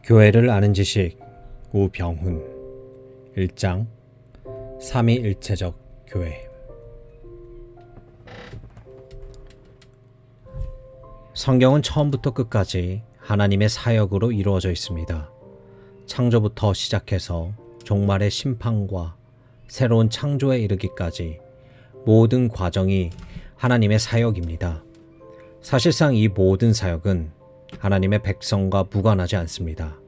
교회를 아는 지식 우병훈 1장 삼위일체적 교회. 성경은 처음부터 끝까지 하나님의 사역으로 이루어져 있습니다. 창조부터 시작해서 종말의 심판과 새로운 창조에 이르기까지 모든 과정이 하나님의 사역입니다. 사실상 이 모든 사역은 하나님의 백성과 무관하지 않습니다.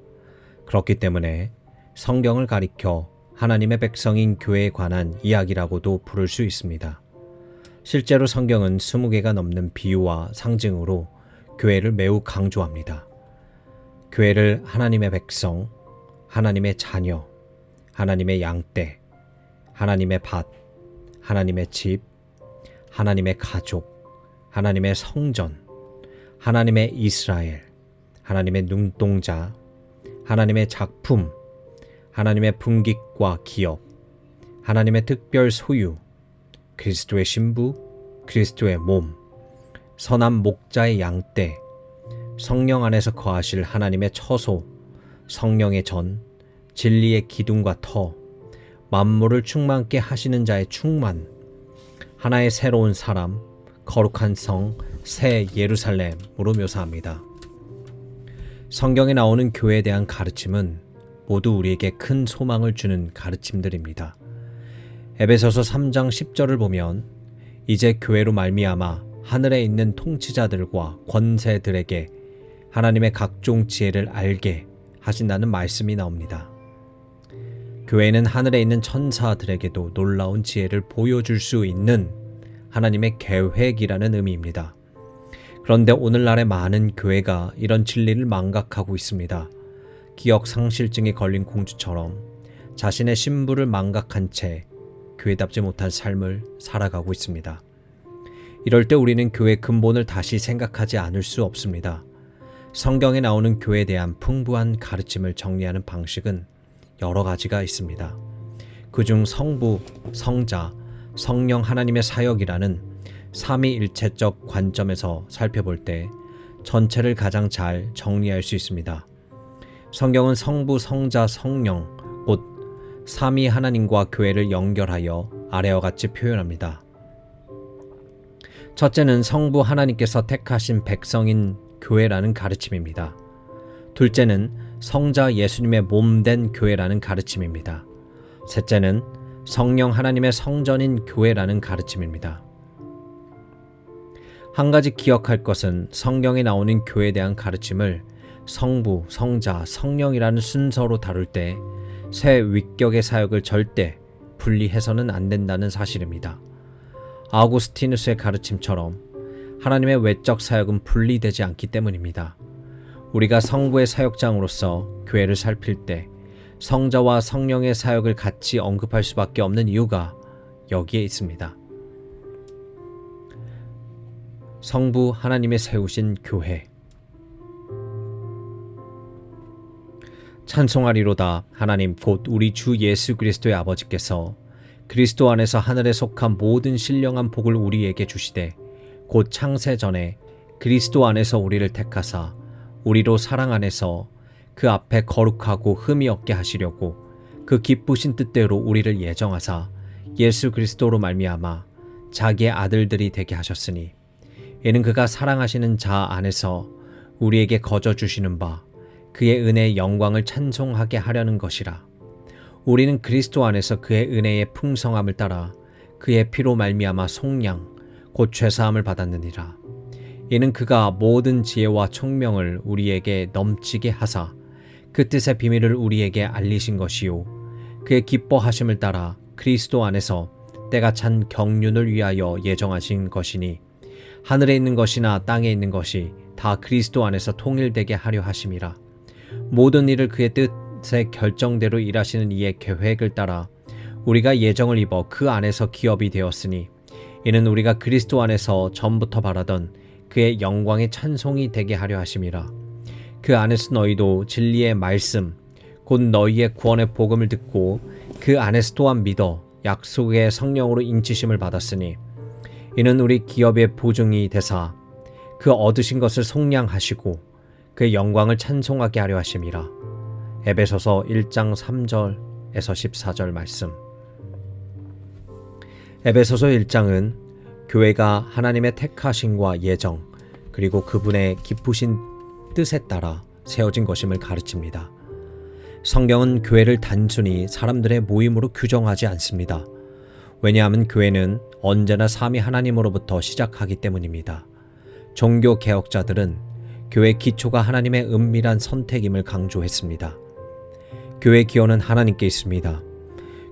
그렇기 때문에 성경을 가리켜 하나님의 백성인 교회에 관한 이야기라고도 부를 수 있습니다. 실제로 성경은 20개가 넘는 비유와 상징으로 교회를 매우 강조합니다. 교회를 하나님의 백성, 하나님의 자녀, 하나님의 양떼, 하나님의 밭, 하나님의 집, 하나님의 가족, 하나님의 성전, 하나님의 이스라엘, 하나님의 눈동자, 하나님의 작품, 하나님의 분깃과 기업, 하나님의 특별 소유, 그리스도의 신부, 그리스도의 몸, 선한 목자의 양떼, 성령 안에서 거하실 하나님의 처소, 성령의 전, 진리의 기둥과 터, 만물을 충만케 하시는 자의 충만, 하나의 새로운 사람, 거룩한 성, 새 예루살렘으로 묘사합니다. 성경에 나오는 교회에 대한 가르침은 모두 우리에게 큰 소망을 주는 가르침들입니다. 에베소서 3장 10절을 보면 이제 교회로 말미암아 하늘에 있는 통치자들과 권세들에게 하나님의 각종 지혜를 알게 하신다는 말씀이 나옵니다. 교회는 하늘에 있는 천사들에게도 놀라운 지혜를 보여줄 수 있는 하나님의 계획이라는 의미입니다. 그런데 오늘날의 많은 교회가 이런 진리를 망각하고 있습니다. 기억상실증에 걸린 공주처럼 자신의 신부를 망각한 채 교회답지 못한 삶을 살아가고 있습니다. 이럴 때 우리는 교회의 근본을 다시 생각하지 않을 수 없습니다. 성경에 나오는 교회에 대한 풍부한 가르침을 정리하는 방식은 여러 가지가 있습니다. 그중 성부, 성자, 성령 하나님의 사역이라는 삼위일체적 관점에서 살펴볼 때 전체를 가장 잘 정리할 수 있습니다. 성경은 성부, 성자, 성령, 곧 삼위 하나님과 교회를 연결하여 아래와 같이 표현합니다. 첫째는 성부 하나님께서 택하신 백성인 교회라는 가르침입니다. 둘째는 성자 예수님의 몸된 교회라는 가르침입니다. 셋째는 성령 하나님의 성전인 교회라는 가르침입니다. 한 가지 기억할 것은 성경에 나오는 교회에 대한 가르침을 성부, 성자, 성령이라는 순서로 다룰 때 새 위격의 사역을 절대 분리해서는 안 된다는 사실입니다. 아우구스티누스의 가르침처럼 하나님의 외적 사역은 분리되지 않기 때문입니다. 우리가 성부의 사역장으로서 교회를 살필 때 성자와 성령의 사역을 같이 언급할 수밖에 없는 이유가 여기에 있습니다. 성부 하나님의 세우신 교회. 찬송하리로다. 하나님 곧 우리 주 예수 그리스도의 아버지께서 그리스도 안에서 하늘에 속한 모든 신령한 복을 우리에게 주시되 곧 창세 전에 그리스도 안에서 우리를 택하사 우리로 사랑 안에서 그 앞에 거룩하고 흠이 없게 하시려고 그 기쁘신 뜻대로 우리를 예정하사 예수 그리스도로 말미암아 자기의 아들들이 되게 하셨으니 이는 그가 사랑하시는 자 안에서 우리에게 거저 주시는 바 그의 은혜의 영광을 찬송하게 하려는 것이라. 우리는 그리스도 안에서 그의 은혜의 풍성함을 따라 그의 피로 말미암아 속량 곧 죄사함을 받았느니라. 이는 그가 모든 지혜와 총명을 우리에게 넘치게 하사 그 뜻의 비밀을 우리에게 알리신 것이요 그의 기뻐하심을 따라 그리스도 안에서 때가 찬 경륜을 위하여 예정하신 것이니 하늘에 있는 것이나 땅에 있는 것이 다 그리스도 안에서 통일되게 하려 하심이라. 모든 일을 그의 뜻의 결정대로 일하시는 이의 계획을 따라 우리가 예정을 입어 그 안에서 기업이 되었으니 이는 우리가 그리스도 안에서 전부터 바라던 그의 영광의 찬송이 되게 하려 하심이라. 그 안에서 너희도 진리의 말씀 곧 너희의 구원의 복음을 듣고 그 안에서 또한 믿어 약속의 성령으로 인치심을 받았으니 이는 우리 기업의 보증이 되사 그 얻으신 것을 속량하시고 그의 영광을 찬송하게 하려 하심이라. 에베소서 1장 3절에서 14절 말씀. 에베소서 1장은 교회가 하나님의 택하심과 예정, 그리고 그분의 기쁘신 뜻에 따라 세워진 것임을 가르칩니다. 성경은 교회를 단순히 사람들의 모임으로 규정하지 않습니다. 왜냐하면 교회는 언제나 삼위 하나님으로부터 시작하기 때문입니다. 종교 개혁자들은 교회 기초가 하나님의 은밀한 선택임을 강조했습니다. 교회 기원은 하나님께 있습니다.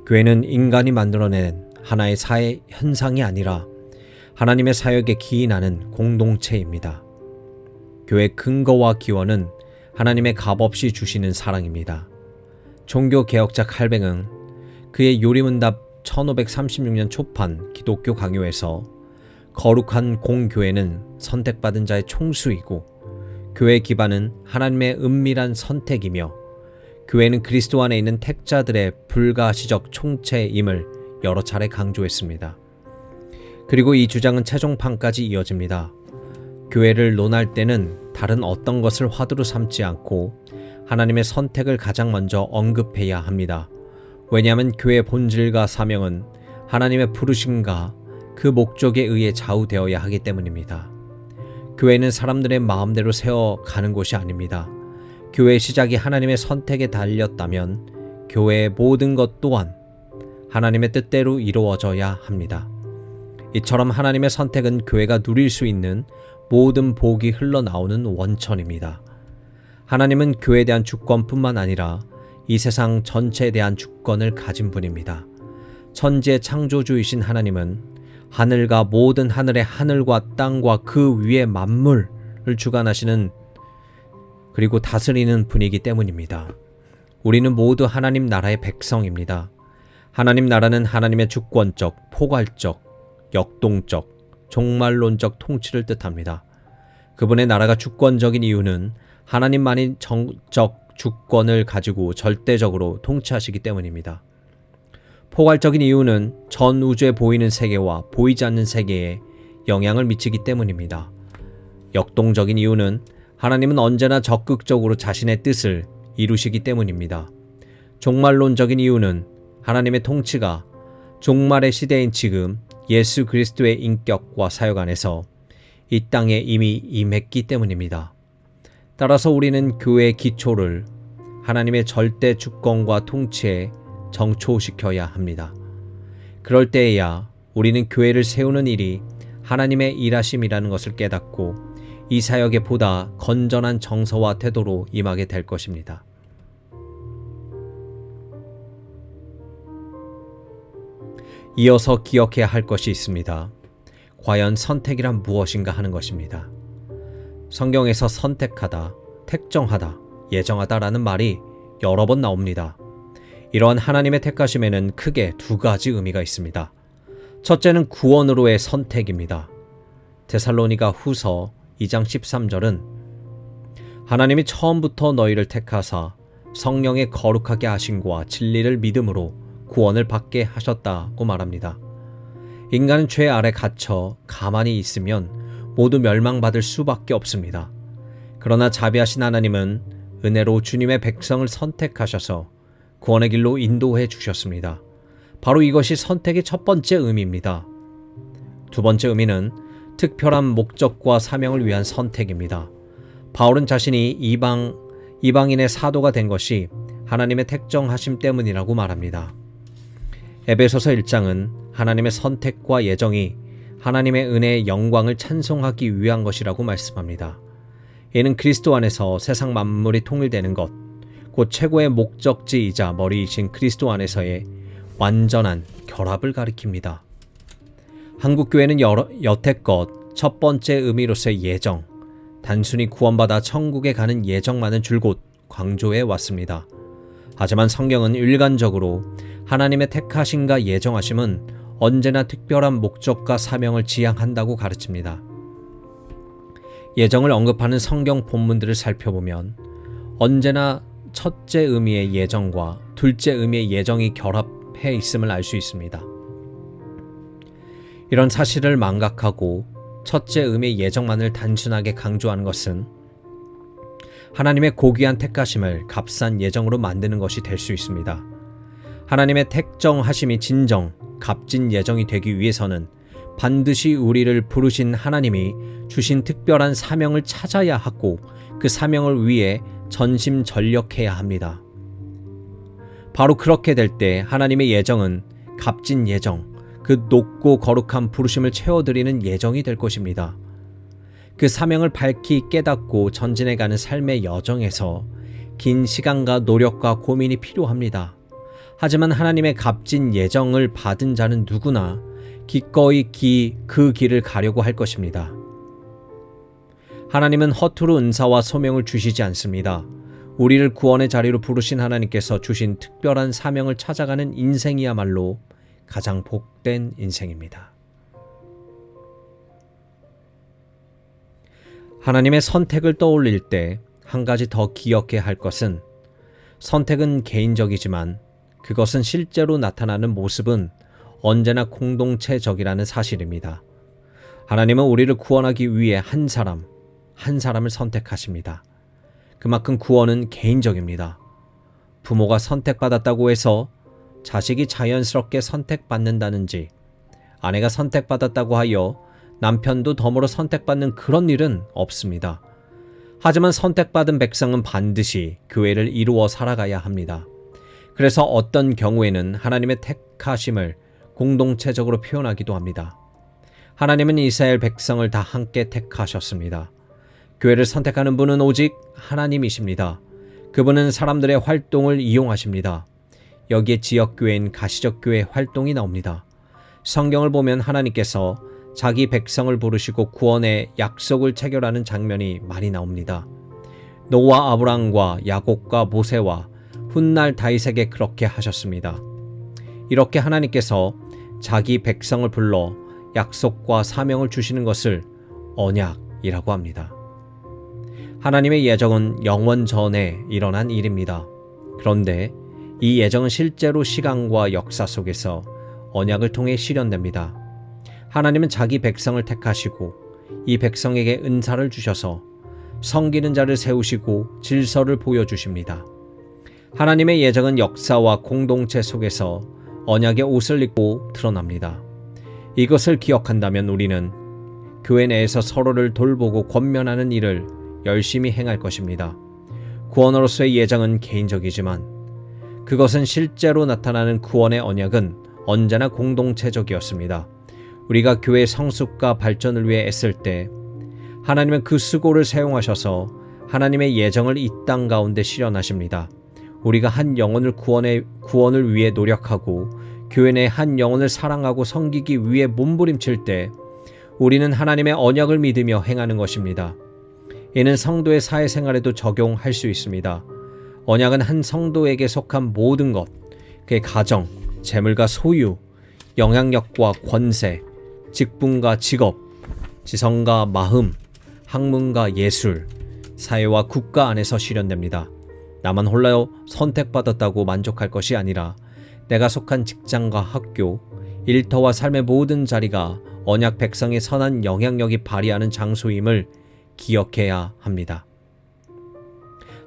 교회는 인간이 만들어낸 하나의 사회 현상이 아니라 하나님의 사역에 기인하는 공동체입니다. 교회 근거와 기원은 하나님의 값없이 주시는 사랑입니다. 종교 개혁자 칼뱅은 그의 요리문답 1536년 초판 기독교 강요에서 거룩한 공교회는 선택받은 자의 총수이고 교회 기반은 하나님의 은밀한 선택이며 교회는 그리스도 안에 있는 택자들의 불가시적 총체임을 여러 차례 강조했습니다. 그리고 이 주장은 최종판까지 이어집니다. 교회를 논할 때는 다른 어떤 것을 화두로 삼지 않고 하나님의 선택을 가장 먼저 언급해야 합니다. 왜냐하면 교회의 본질과 사명은 하나님의 부르심과 그 목적에 의해 좌우되어야 하기 때문입니다. 교회는 사람들의 마음대로 세워가는 곳이 아닙니다. 교회의 시작이 하나님의 선택에 달렸다면 교회의 모든 것 또한 하나님의 뜻대로 이루어져야 합니다. 이처럼 하나님의 선택은 교회가 누릴 수 있는 모든 복이 흘러나오는 원천입니다. 하나님은 교회에 대한 주권뿐만 아니라 이 세상 전체에 대한 주권을 가진 분입니다. 천지의 창조주이신 하나님은 하늘과 모든 하늘의 하늘과 땅과 그 위의 만물을 주관하시는 그리고 다스리는 분이기 때문입니다. 우리는 모두 하나님 나라의 백성입니다. 하나님 나라는 하나님의 주권적, 포괄적, 역동적, 종말론적 통치를 뜻합니다. 그분의 나라가 주권적인 이유는 하나님만이 정적 주권을 가지고 절대적으로 통치하시기 때문입니다. 포괄적인 이유는 전 우주에 보이는 세계와 보이지 않는 세계에 영향을 미치기 때문입니다. 역동적인 이유는 하나님은 언제나 적극적으로 자신의 뜻을 이루시기 때문입니다. 종말론적인 이유는 하나님의 통치가 종말의 시대인 지금 예수 그리스도의 인격과 사역 안에서 이 땅에 이미 임했기 때문입니다. 따라서 우리는 교회의 기초를 하나님의 절대 주권과 통치에 정초시켜야 합니다. 그럴 때에야 우리는 교회를 세우는 일이 하나님의 일하심이라는 것을 깨닫고 이 사역에 보다 건전한 정서와 태도로 임하게 될 것입니다. 이어서 기억해야 할 것이 있습니다. 과연 선택이란 무엇인가 하는 것입니다. 성경에서 선택하다, 택정하다, 예정하다라는 말이 여러 번 나옵니다. 이러한 하나님의 택하심에는 크게 두 가지 의미가 있습니다. 첫째는 구원으로의 선택입니다. 데살로니가 후서 2장 13절은 하나님이 처음부터 너희를 택하사 성령의 거룩하게 하심과 진리를 믿음으로 구원을 받게 하셨다고 말합니다. 인간은 죄 아래 갇혀 가만히 있으면 모두 멸망받을 수밖에 없습니다. 그러나 자비하신 하나님은 은혜로 주님의 백성을 선택하셔서 구원의 길로 인도해 주셨습니다. 바로 이것이 선택의 첫 번째 의미입니다. 두 번째 의미는 특별한 목적과 사명을 위한 선택입니다. 바울은 자신이 이방인의 사도가 된 것이 하나님의 택정하심 때문이라고 말합니다. 에베소서 1장은 하나님의 선택과 예정이 하나님의 은혜의 영광을 찬송하기 위한 것이라고 말씀합니다. 이는 그리스도 안에서 세상 만물이 통일되는 것, 곧 최고의 목적지이자 머리이신 그리스도 안에서의 완전한 결합을 가리킵니다. 한국교회는 여태껏 첫 번째 의미로서의 예정, 단순히 구원받아 천국에 가는 예정만을 줄곧 강조해 왔습니다. 하지만 성경은 일관적으로 하나님의 택하심과 예정하심은 언제나 특별한 목적과 사명을 지향한다고 가르칩니다. 예정을 언급하는 성경 본문들을 살펴보면 언제나 첫째 의미의 예정과 둘째 의미의 예정이 결합해 있음을 알 수 있습니다. 이런 사실을 망각하고 첫째 의미의 예정만을 단순하게 강조하는 것은 하나님의 고귀한 택하심을 값싼 예정으로 만드는 것이 될 수 있습니다. 하나님의 택정하심이 진정, 값진 예정이 되기 위해서는 반드시 우리를 부르신 하나님이 주신 특별한 사명을 찾아야 하고 그 사명을 위해 전심전력해야 합니다. 바로 그렇게 될 때 하나님의 예정은 값진 예정, 그 높고 거룩한 부르심을 채워드리는 예정이 될 것입니다. 그 사명을 밝히 깨닫고 전진해가는 삶의 여정에서 긴 시간과 노력과 고민이 필요합니다. 하지만 하나님의 값진 예정을 받은 자는 누구나 기꺼이 그 길을 가려고 할 것입니다. 하나님은 허투루 은사와 소명을 주시지 않습니다. 우리를 구원의 자리로 부르신 하나님께서 주신 특별한 사명을 찾아가는 인생이야말로 가장 복된 인생입니다. 하나님의 선택을 떠올릴 때 한 가지 더 기억해야 할 것은 선택은 개인적이지만 그것은 실제로 나타나는 모습은 언제나 공동체적이라는 사실입니다. 하나님은 우리를 구원하기 위해 한 사람을 선택하십니다. 그만큼 구원은 개인적입니다. 부모가 선택받았다고 해서 자식이 자연스럽게 선택받는다는지, 아내가 선택받았다고 하여 남편도 덤으로 선택받는 그런 일은 없습니다. 하지만 선택받은 백성은 반드시 교회를 이루어 살아가야 합니다. 그래서 어떤 경우에는 하나님의 택하심을 공동체적으로 표현하기도 합니다. 하나님은 이스라엘 백성을 다 함께 택하셨습니다. 교회를 선택하는 분은 오직 하나님이십니다. 그분은 사람들의 활동을 이용하십니다. 여기에 지역교회인 가시적교회 활동이 나옵니다. 성경을 보면 하나님께서 자기 백성을 부르시고 구원의 약속을 체결하는 장면이 많이 나옵니다. 노아 아브람과 야곱과 모세와 훗날 다윗에게 그렇게 하셨습니다. 이렇게 하나님께서 자기 백성을 불러 약속과 사명을 주시는 것을 언약이라고 합니다. 하나님의 예정은 영원 전에 일어난 일입니다. 그런데 이 예정은 실제로 시간과 역사 속에서 언약을 통해 실현됩니다. 하나님은 자기 백성을 택하시고 이 백성에게 은사를 주셔서 섬기는 자를 세우시고 질서를 보여주십니다. 하나님의 예정은 역사와 공동체 속에서 언약의 옷을 입고 드러납니다. 이것을 기억한다면 우리는 교회 내에서 서로를 돌보고 권면하는 일을 열심히 행할 것입니다. 구원으로서의 예정은 개인적이지만 그것은 실제로 나타나는 구원의 언약은 언제나 공동체적이었습니다. 우리가 교회 성숙과 발전을 위해 애쓸 때 하나님은 그 수고를 사용하셔서 하나님의 예정을 이 땅 가운데 실현하십니다. 우리가 한 영혼을 구원을 위해 노력하고 교회 내 한 영혼을 사랑하고 섬기기 위해 몸부림칠 때 우리는 하나님의 언약을 믿으며 행하는 것입니다. 이는 성도의 사회생활에도 적용할 수 있습니다. 언약은 한 성도에게 속한 모든 것, 그의 가정, 재물과 소유, 영향력과 권세, 직분과 직업, 지성과 마음, 학문과 예술, 사회와 국가 안에서 실현됩니다. 나만 홀라요 선택받았다고 만족할 것이 아니라 내가 속한 직장과 학교, 일터와 삶의 모든 자리가 언약 백성의 선한 영향력이 발휘하는 장소임을 기억해야 합니다.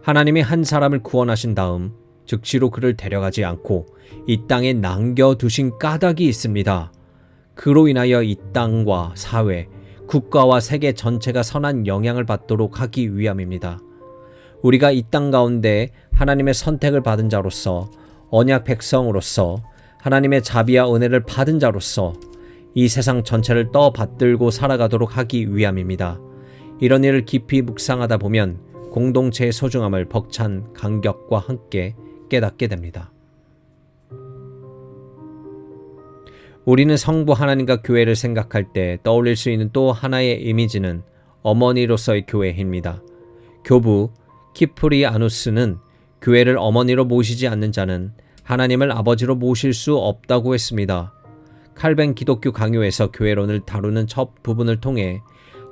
하나님이 한 사람을 구원하신 다음 즉시로 그를 데려가지 않고 이 땅에 남겨두신 까닭이 있습니다. 그로 인하여 이 땅과 사회, 국가와 세계 전체가 선한 영향을 받도록 하기 위함입니다. 우리가 이 땅 가운데 하나님의 선택을 받은 자로서, 언약 백성으로서, 하나님의 자비와 은혜를 받은 자로서 이 세상 전체를 떠받들고 살아가도록 하기 위함입니다. 이런 일을 깊이 묵상하다 보면 공동체의 소중함을 벅찬 감격과 함께 깨닫게 됩니다. 우리는 성부 하나님과 교회를 생각할 때 떠올릴 수 있는 또 하나의 이미지는 어머니로서의 교회입니다. 교부 키프리아누스는 교회를 어머니로 모시지 않는 자는 하나님을 아버지로 모실 수 없다고 했습니다. 칼뱅 기독교 강요에서 교회론을 다루는 첫 부분을 통해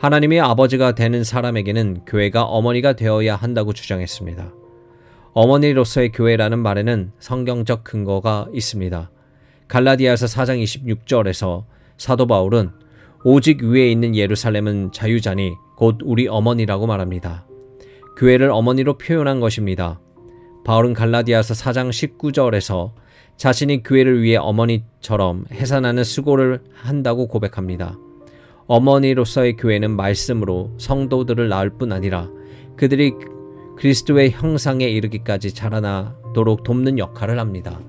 하나님의 아버지가 되는 사람에게는 교회가 어머니가 되어야 한다고 주장했습니다. 어머니로서의 교회라는 말에는 성경적 근거가 있습니다. 갈라디아서 4장 26절에서 사도 바울은 오직 위에 있는 예루살렘은 자유자니 곧 우리 어머니라고 말합니다. 교회를 어머니로 표현한 것입니다. 바울은 갈라디아서 4장 19절에서 자신이 교회를 위해 어머니처럼 해산하는 수고를 한다고 고백합니다. 어머니로서의 교회는 말씀으로 성도들을 낳을 뿐 아니라 그들이 그리스도의 형상에 이르기까지 자라나도록 돕는 역할을 합니다.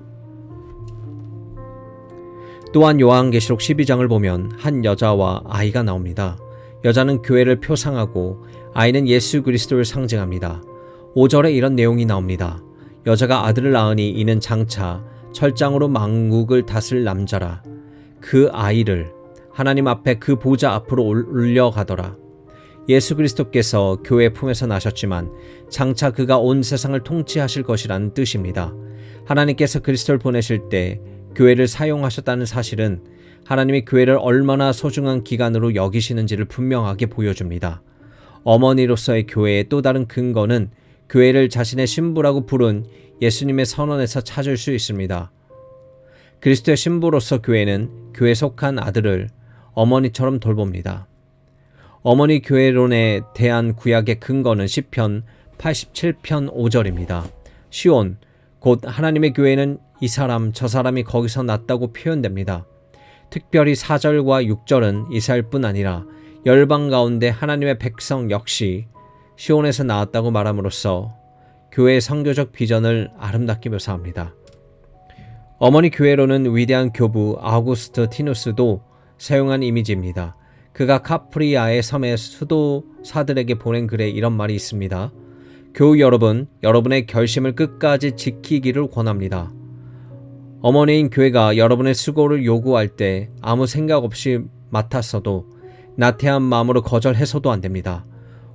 또한 요한계시록 12장을 보면 한 여자와 아이가 나옵니다. 여자는 교회를 표상하고 아이는 예수 그리스도를 상징합니다. 5절에 이런 내용이 나옵니다. 여자가 아들을 낳으니 이는 장차 철장으로 만국을 다스릴 남자라. 그 아이를 하나님 앞에 그 보좌 앞으로 올려가더라. 예수 그리스도께서 교회 품에서 나셨지만 장차 그가 온 세상을 통치하실 것이라는 뜻입니다. 하나님께서 그리스도를 보내실 때 교회를 사용하셨다는 사실은 하나님이 교회를 얼마나 소중한 기관으로 여기시는지를 분명하게 보여줍니다. 어머니로서의 교회의 또 다른 근거는 교회를 자신의 신부라고 부른 예수님의 선언에서 찾을 수 있습니다. 그리스도의 신부로서 교회는 교회에 속한 아들을 어머니처럼 돌봅니다. 어머니 교회론에 대한 구약의 근거는 시편 87편 5절입니다. 시온, 곧 하나님의 교회는 이 사람 저 사람이 거기서 났다고 표현됩니다. 특별히 4절과 6절은 이스라엘뿐 아니라 열방 가운데 하나님의 백성 역시 시온에서 나왔다고 말함으로써 교회의 선교적 비전을 아름답게 묘사합니다. 어머니 교회로는 위대한 교부 아우구스트 티누스도 사용한 이미지입니다. 그가 카프리아의 섬의 수도사들에게 보낸 글에 이런 말이 있습니다. 교우 여러분, 여러분의 결심을 끝까지 지키기를 권합니다. 어머니인 교회가 여러분의 수고를 요구할 때 아무 생각 없이 맡았어도 나태한 마음으로 거절해서도 안 됩니다.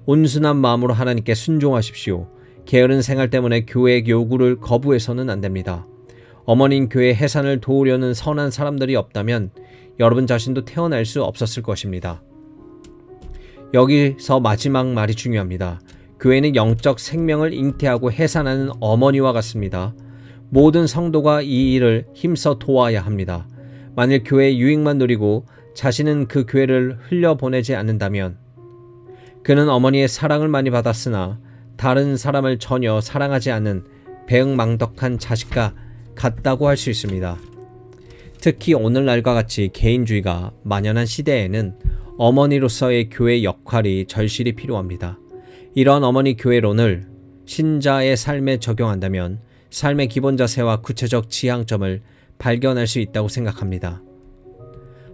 온순한 마음으로 하나님께 순종하십시오. 게으른 생활 때문에 교회의 요구를 거부해서는 안 됩니다. 어머니인 교회의 해산을 도우려는 선한 사람들이 없다면 여러분 자신도 태어날 수 없었을 것입니다. 여기서 마지막 말이 중요합니다. 교회는 영적 생명을 잉태하고 해산하는 어머니와 같습니다. 모든 성도가 이 일을 힘써 도와야 합니다. 만일 교회의 유익만 누리고 자신은 그 교회를 흘려보내지 않는다면 그는 어머니의 사랑을 많이 받았으나 다른 사람을 전혀 사랑하지 않는 배은망덕한 자식과 같다고 할 수 있습니다. 특히 오늘날과 같이 개인주의가 만연한 시대에는 어머니로서의 교회 역할이 절실히 필요합니다. 이러한 어머니 교회론을 신자의 삶에 적용한다면 삶의 기본 자세와 구체적 지향점을 발견할 수 있다고 생각합니다.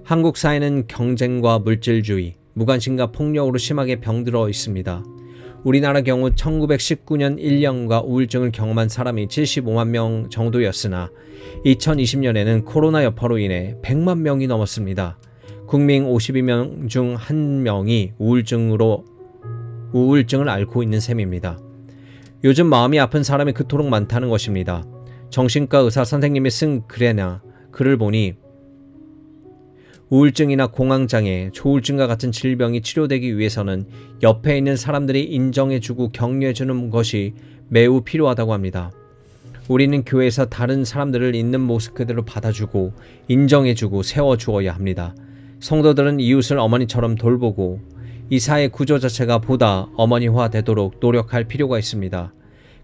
한국 사회는 경쟁과 물질주의, 무관심과 폭력으로 심하게 병들어 있습니다. 우리나라 경우 1919년 1년과 우울증을 경험한 사람이 75만 명 정도였으나 2020년에는 코로나 여파로 인해 100만 명이 넘었습니다. 국민 52명 중 1명이 우울증을 앓고 있는 셈입니다. 요즘 마음이 아픈 사람이 그토록 많다는 것입니다. 정신과 의사 선생님이 쓴 글을 보니 우울증이나 공황장애, 조울증과 같은 질병이 치료되기 위해서는 옆에 있는 사람들이 인정해주고 격려해주는 것이 매우 필요하다고 합니다. 우리는 교회에서 다른 사람들을 있는 모습 그대로 받아주고 인정해주고 세워주어야 합니다. 성도들은 이웃을 어머니처럼 돌보고 이 사회 구조 자체가 보다 어머니화 되도록 노력할 필요가 있습니다.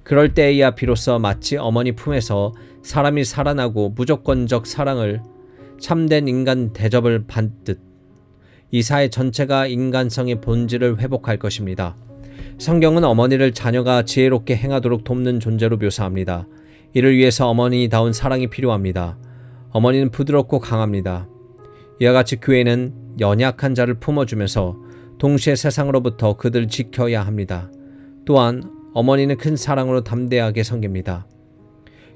그럴 때에야 비로소 마치 어머니 품에서 사람이 살아나고 무조건적 사랑을 참된 인간 대접을 받듯 이 사회 전체가 인간성의 본질을 회복할 것입니다. 성경은 어머니를 자녀가 지혜롭게 행하도록 돕는 존재로 묘사합니다. 이를 위해서 어머니다운 사랑이 필요합니다. 어머니는 부드럽고 강합니다. 이와 같이 교회는 연약한 자를 품어주면서 동시에 세상으로부터 그들을 지켜야 합니다. 또한 어머니는 큰 사랑으로 담대하게 섬깁니다.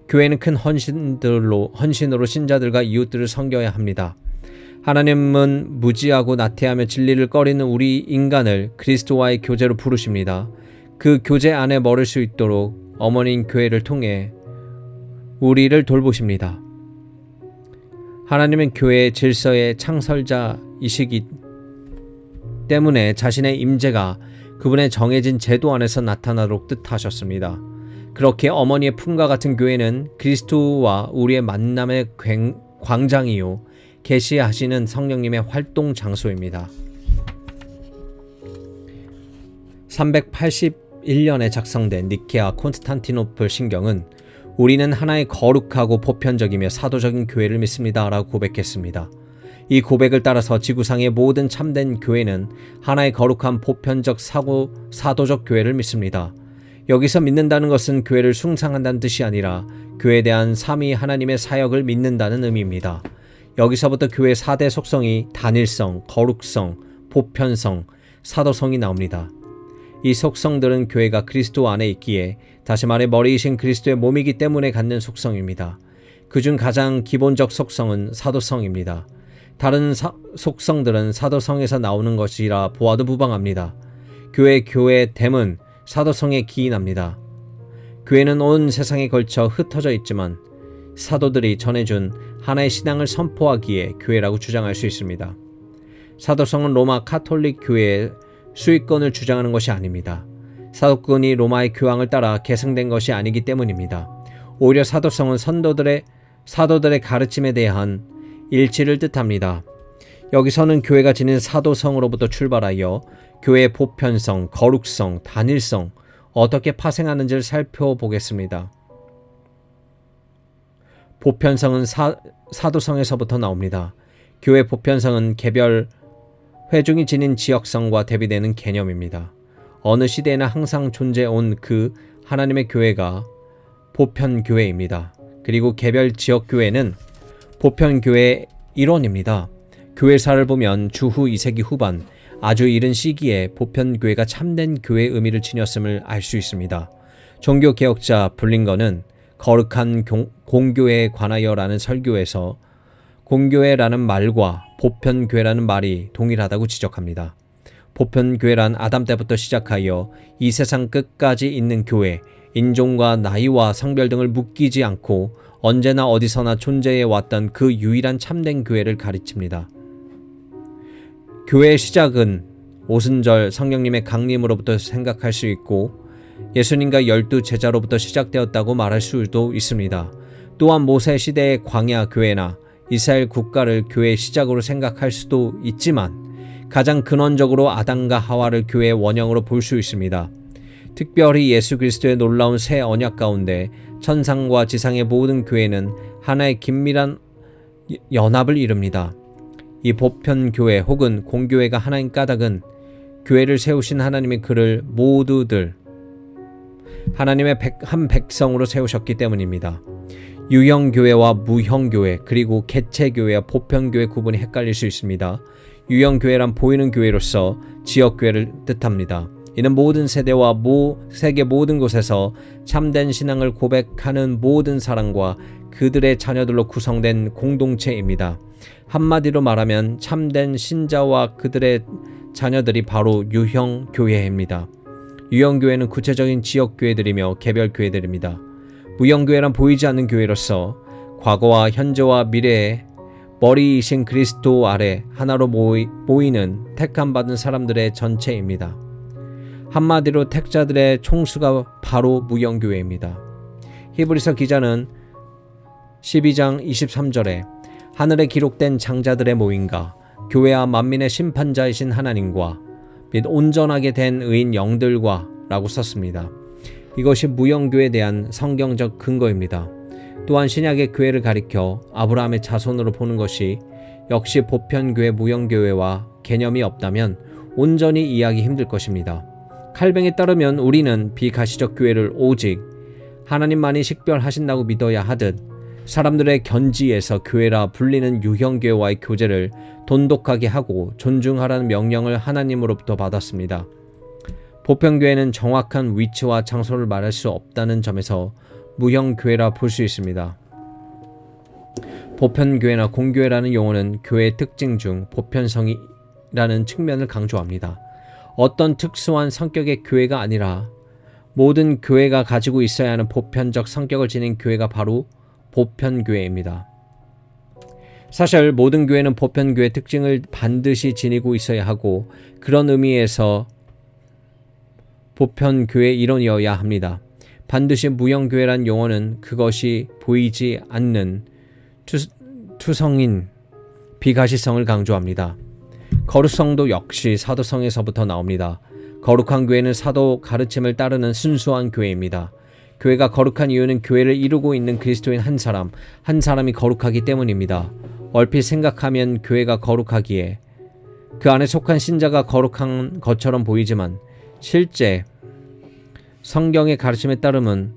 교회는 큰 헌신으로 신자들과 이웃들을 섬겨야 합니다. 하나님은 무지하고 나태하며 진리를 꺼리는 우리 인간을 그리스도와의 교제로 부르십니다. 그 교제 안에 머물 수 있도록 어머니인 교회를 통해 우리를 돌보십니다. 하나님은 교회의 질서의 창설자이시기 때문에 자신의 임재가 그분의 정해진 제도 안에서 나타나도록 뜻하셨습니다. 그렇게 어머니의 품과 같은 교회는 그리스도와 우리의 만남의 광장이요 계시하시는 성령님의 활동 장소입니다. 1년에 작성된 니케아 콘스탄티노플 신경은 우리는 하나의 거룩하고 보편적이며 사도적인 교회를 믿습니다 라고 고백했습니다. 이 고백을 따라서 지구상의 모든 참된 교회는 하나의 거룩한 보편적 사도적 교회를 믿습니다. 여기서 믿는다는 것은 교회를 숭상한다는 뜻이 아니라 교회에 대한 삼위 하나님의 사역을 믿는다는 의미입니다. 여기서부터 교회의 4대 속성이 단일성, 거룩성, 보편성, 사도성이 나옵니다. 이 속성들은 교회가 그리스도 안에 있기에, 다시 말해 머리이신 그리스도의 몸이기 때문에 갖는 속성입니다. 그중 가장 기본적 속성은 사도성입니다. 다른 속성들은 사도성에서 나오는 것이라 보아도 무방합니다. 교회의 됨은 사도성에 기인합니다. 교회는 온 세상에 걸쳐 흩어져 있지만 사도들이 전해준 하나의 신앙을 선포하기에 교회라고 주장할 수 있습니다. 사도성은 로마 카톨릭 교회의 수익권을 주장하는 것이 아닙니다. 사도권이 로마의 교황을 따라 계승된 것이 아니기 때문입니다. 오히려 사도성은 사도들의 가르침에 대한 일치를 뜻합니다. 여기서는 교회가 지닌 사도성으로부터 출발하여 교회의 보편성, 거룩성, 단일성, 어떻게 파생하는지를 살펴보겠습니다. 보편성은 사도성에서부터 나옵니다. 교회 보편성은 개별 회중이 지닌 지역성과 대비되는 개념입니다. 어느 시대에나 항상 존재해온 그 하나님의 교회가 보편교회입니다. 그리고 개별 지역교회는 보편교회의 일원입니다. 교회사를 보면 주후 2세기 후반 아주 이른 시기에 보편교회가 참된 교회의 의미를 지녔음을 알 수 있습니다. 종교개혁자 블링건은 거룩한 공교회에 관하여라는 설교에서 공교회라는 말과 보편교회라는 말이 동일하다고 지적합니다. 보편교회란 아담 때부터 시작하여 이 세상 끝까지 있는 교회, 인종과 나이와 성별 등을 묶이지 않고 언제나 어디서나 존재해 왔던 그 유일한 참된 교회를 가르칩니다. 교회의 시작은 오순절 성령님의 강림으로부터 생각할 수 있고 예수님과 12 제자로부터 시작되었다고 말할 수도 있습니다. 또한 모세 시대의 광야 교회나 이스라엘 국가를 교회의 시작으로 생각할 수도 있지만 가장 근원적으로 아담과 하와를 교회의 원형으로 볼 수 있습니다. 특별히 예수 그리스도의 놀라운 새 언약 가운데 천상과 지상의 모든 교회는 하나의 긴밀한 연합을 이룹니다. 이 보편교회 혹은 공교회가 하나인 까닭은 교회를 세우신 하나님의 그를 모두들 하나님의 한 백성으로 세우셨기 때문입니다. 유형교회와 무형교회 그리고 개체교회와 보편교회 구분이 헷갈릴 수 있습니다. 유형교회란 보이는 교회로서 지역교회를 뜻합니다. 이는 모든 세대와 세계 모든 곳에서 참된 신앙을 고백하는 모든 사람과 그들의 자녀들로 구성된 공동체입니다. 한마디로 말하면 참된 신자와 그들의 자녀들이 바로 유형교회입니다. 유형교회는 구체적인 지역교회들이며 개별교회들입니다. 무형교회란 보이지 않는 교회로서 과거와 현재와 미래에 머리이신 그리스도 아래 하나로 모이는 택함받은 사람들의 전체입니다. 한마디로 택자들의 총수가 바로 무형교회입니다. 히브리서 기자는 12장 23절에 하늘에 기록된 장자들의 모임과 교회와 만민의 심판자이신 하나님과 및 온전하게 된 의인 영들과 라고 썼습니다. 이것이 무형교회에 대한 성경적 근거입니다. 또한 신약의 교회를 가리켜 아브라함의 자손으로 보는 것이 역시 보편교회 무형교회와 개념이 없다면 온전히 이해하기 힘들 것입니다. 칼뱅에 따르면 우리는 비가시적 교회를 오직 하나님만이 식별하신다고 믿어야 하듯 사람들의 견지에서 교회라 불리는 유형교회와의 교제를 돈독하게 하고 존중하라는 명령을 하나님으로부터 받았습니다. 보편교회는 정확한 위치와 장소를 말할 수 없다는 점에서 무형교회라 볼 수 있습니다. 보편교회나 공교회라는 용어는 교회의 특징 중 보편성이라는 측면을 강조합니다. 어떤 특수한 성격의 교회가 아니라 모든 교회가 가지고 있어야 하는 보편적 성격을 지닌 교회가 바로 보편교회입니다. 사실 모든 교회는 보편교회 특징을 반드시 지니고 있어야 하고 그런 의미에서 보편교회 일원이어야 합니다. 반드시 무형교회란 용어는 그것이 보이지 않는 투성인 비가시성을 강조합니다. 거룩성도 역시 사도성에서부터 나옵니다. 거룩한 교회는 사도 가르침을 따르는 순수한 교회입니다. 교회가 거룩한 이유는 교회를 이루고 있는 그리스도인 한 사람이 거룩하기 때문입니다. 얼핏 생각하면 교회가 거룩하기에 그 안에 속한 신자가 거룩한 것처럼 보이지만 실제 성경의 가르침에 따르면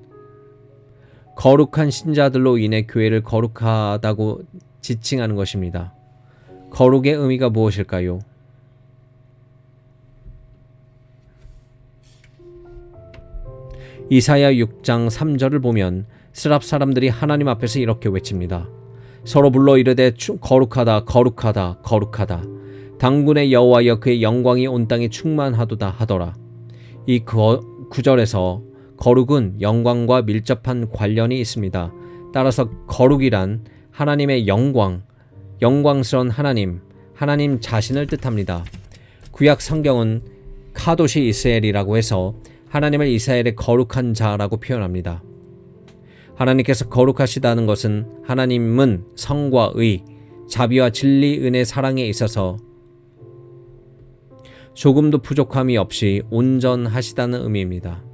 거룩한 신자들로 인해 교회를 거룩하다고 지칭하는 것입니다. 거룩의 의미가 무엇일까요? 이사야 6장 3절을 보면 스랍 사람들이 하나님 앞에서 이렇게 외칩니다. 서로 불러 이르되 거룩하다 거룩하다 거룩하다 당군의 여호와여 그의 영광이 온 땅에 충만하도다 하더라. 이 구절에서 거룩은 영광과 밀접한 관련이 있습니다. 따라서 거룩이란 하나님의 영광스러운 하나님 자신을 뜻합니다. 구약 성경은 카도시 이스라엘이라고 해서 하나님을 이스라엘의 거룩한 자라고 표현합니다. 하나님께서 거룩하시다는 것은 하나님은 성과 의, 자비와 진리, 은혜, 사랑에 있어서 조금도 부족함이 없이 온전하시다는 의미입니다.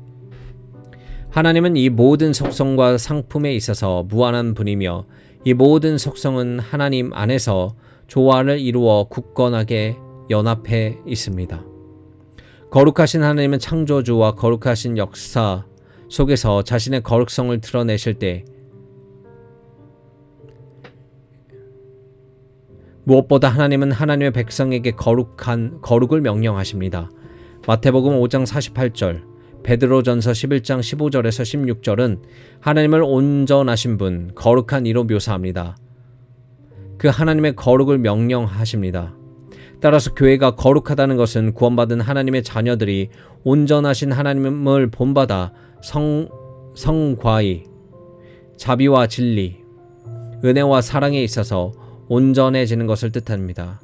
하나님은 이 모든 속성과 상품에 있어서 무한한 분이며 이 모든 속성은 하나님 안에서 조화를 이루어 굳건하게 연합해 있습니다. 거룩하신 하나님은 창조주와 거룩하신 역사 속에서 자신의 거룩성을 드러내실 때 무엇보다 하나님은 하나님의 백성에게 거룩을 명령하십니다. 마태복음 5장 48절, 베드로전서 11장 15절에서 16절은 하나님을 온전하신 분, 거룩한 이로 묘사합니다. 그 하나님의 거룩을 명령하십니다. 따라서 교회가 거룩하다는 것은 구원받은 하나님의 자녀들이 온전하신 하나님을 본받아 성과의, 자비와 진리, 은혜와 사랑에 있어서 온전해지는 것을 뜻합니다.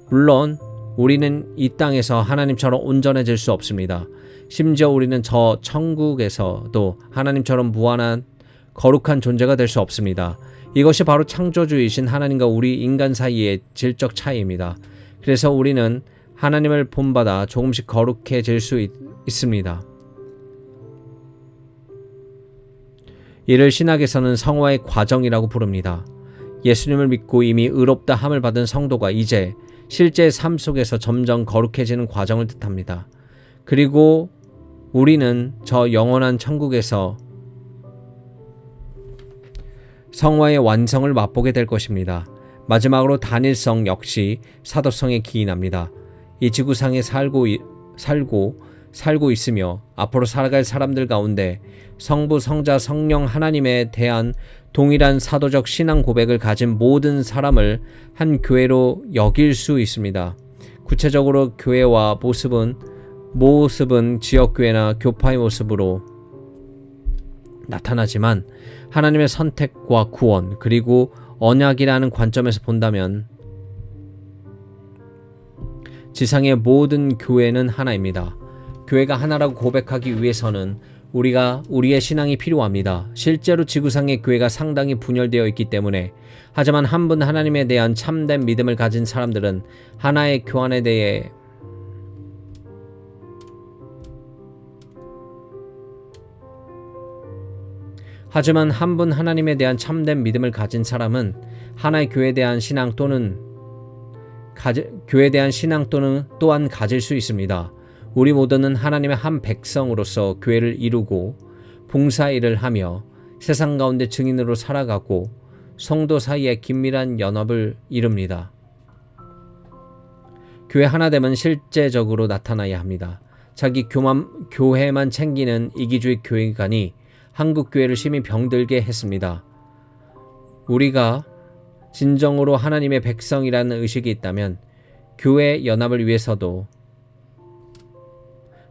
물론 우리는 이 땅에서 하나님처럼 온전해질 수 없습니다. 심지어 우리는 저 천국에서도 하나님처럼 무한한 거룩한 존재가 될 수 없습니다. 이것이 바로 창조주이신 하나님과 우리 인간 사이의 질적 차이입니다. 그래서 우리는 하나님을 본받아 조금씩 거룩해질 수 있습니다. 이를 신학에서는 성화의 과정이라고 부릅니다. 예수님을 믿고 이미 의롭다 함을 받은 성도가 이제 실제 삶 속에서 점점 거룩해지는 과정을 뜻합니다. 그리고 우리는 저 영원한 천국에서 성화의 완성을 맛보게 될 것입니다. 마지막으로 단일성 역시 사도성에 기인합니다. 이 지구상에 살고 있으며 앞으로 살아갈 사람들 가운데 성부, 성자, 성령 하나님에 대한 동일한 사도적 신앙 고백을 가진 모든 사람을 한 교회로 여길 수 있습니다. 구체적으로 교회와 모습은 지역교회나 교파의 모습으로 나타나지만 하나님의 선택과 구원 그리고 언약이라는 관점에서 본다면 지상의 모든 교회는 하나입니다. 교회가 하나라고 고백하기 위해서는 우리의 신앙이 필요합니다. 실제로 지구상의 교회가 상당히 분열되어 있기 때문에 하지만 한 분 하나님에 대한 참된 믿음을 가진 사람들은 하나의 교환에 대해 하지만 한 분 하나님에 대한 참된 믿음을 가진 사람은 하나의 교회에 대한 신앙 또는 또한 가질 수 있습니다. 우리 모두는 하나님의 한 백성으로서 교회를 이루고 봉사일을 하며 세상 가운데 증인으로 살아가고 성도 사이에 긴밀한 연합을 이룹니다. 교회 하나됨은 실제적으로 나타나야 합니다. 자기 교회만 챙기는 이기주의 교회관이 한국 교회를 심히 병들게 했습니다. 우리가 진정으로 하나님의 백성이라는 의식이 있다면 교회 연합을 위해서도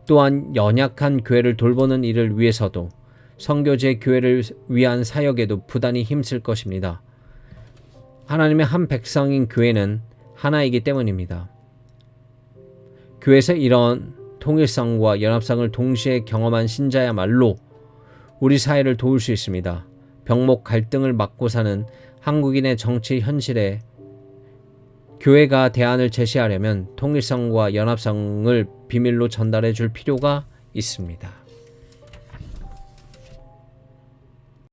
또한 연약한 교회를 돌보는 일을 위해서도 선교지의 교회를 위한 사역에도 부단히 힘쓸 것입니다. 하나님의 한 백성인 교회는 하나이기 때문입니다. 교회에서 이런 통일성과 연합성을 동시에 경험한 신자야말로 우리 사회를 도울 수 있습니다. 병목 갈등을 막고 사는 한국인의 정치 현실에 교회가 대안을 제시하려면 통일성과 연합성을 비밀로 전달해 줄 필요가 있습니다.